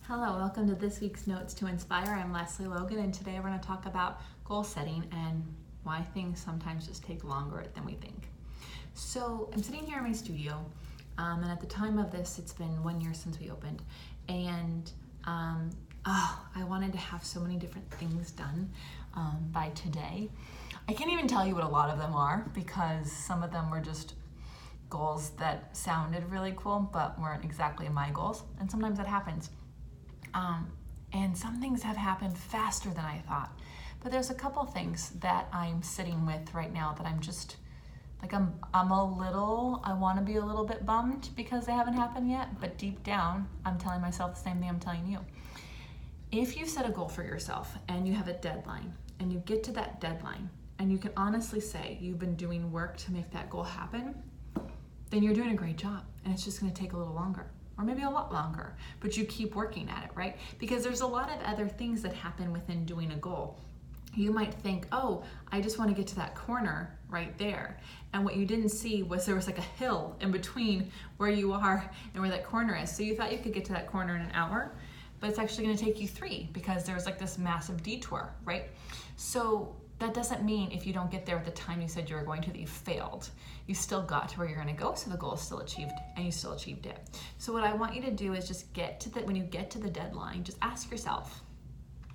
Hello, welcome to this week's Notes to Inspire. I'm Leslie Logan, and today we're going to talk about goal setting and why things sometimes just take longer than we think. So I'm sitting here in my studio, and at the time of this, it's been 1 year since we opened, and I wanted to have so many different things done by today. I can't even tell you what a lot of them are because some of them were just goals that sounded really cool but weren't exactly my goals, and sometimes that happens. And some things have happened faster than I thought. But there's a couple things that I'm sitting with right now that I'm just, like I want to be a little bit bummed because they haven't happened yet, but deep down, I'm telling myself the same thing I'm telling you. If you set a goal for yourself and you have a deadline and you get to that deadline and you can honestly say you've been doing work to make that goal happen, then you're doing a great job and it's just going to take a little longer. Or maybe a lot longer, but you keep working at it, right? Because there's a lot of other things that happen within doing a goal. You might think, oh, I just want to get to that corner right there. And what you didn't see was there was like a hill in between where you are and where that corner is. So you thought you could get to that corner in an hour, but it's actually going to take you 3 because there's like this massive detour, right? So that doesn't mean if you don't get there at the time you said you were going to that you failed. You still got to where you're going to go, so the goal is still achieved and you still achieved it. So what I want you to do is just when you get to the deadline, just ask yourself,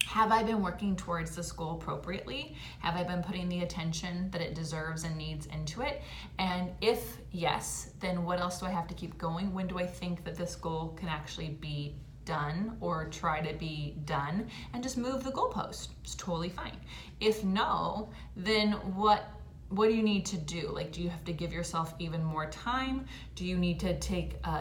have I been working towards this goal appropriately? Have I been putting the attention that it deserves and needs into it? And if yes, then what else do I have to keep going? When do I think that this goal can actually be done or try to be done, and just move the goalpost? It's totally fine. If no, then what do you need to do? Like, do you have to give yourself even more time? Do you need to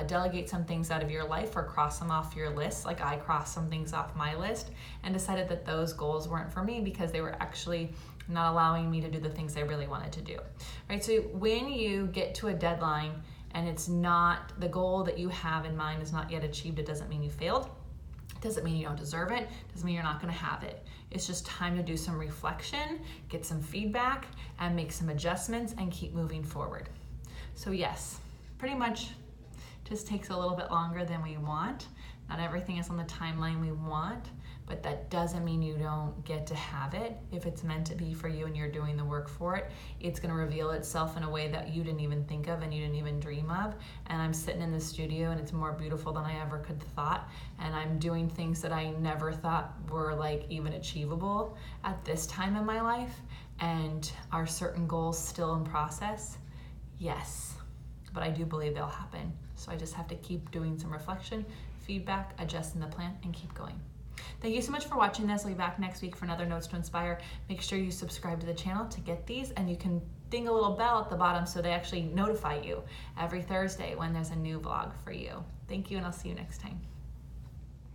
delegate some things out of your life or cross them off your list? Like I crossed some things off my list and decided that those goals weren't for me because they were actually not allowing me to do the things I really wanted to do, right? So when you get to a deadline and it's not, the goal that you have in mind is not yet achieved, it doesn't mean you failed. It doesn't mean you don't deserve it. It doesn't mean you're not gonna have it. It's just time to do some reflection, get some feedback, and make some adjustments and keep moving forward. So yes, pretty much just takes a little bit longer than we want. Not everything is on the timeline we want, but that doesn't mean you don't get to have it. If it's meant to be for you and you're doing the work for it, it's gonna reveal itself in a way that you didn't even think of and you didn't even dream of. And I'm sitting in the studio and it's more beautiful than I ever could have thought. And I'm doing things that I never thought were like even achievable at this time in my life. And are certain goals still in process? Yes, but I do believe they'll happen. So I just have to keep doing some reflection, feedback, adjusting the plan, and keep going. Thank you so much for watching this. I'll be back next week for another Notes to Inspire. Make sure you subscribe to the channel to get these, and you can ding a little bell at the bottom so they actually notify you every Thursday when there's a new vlog for you. Thank you, and I'll see you next time.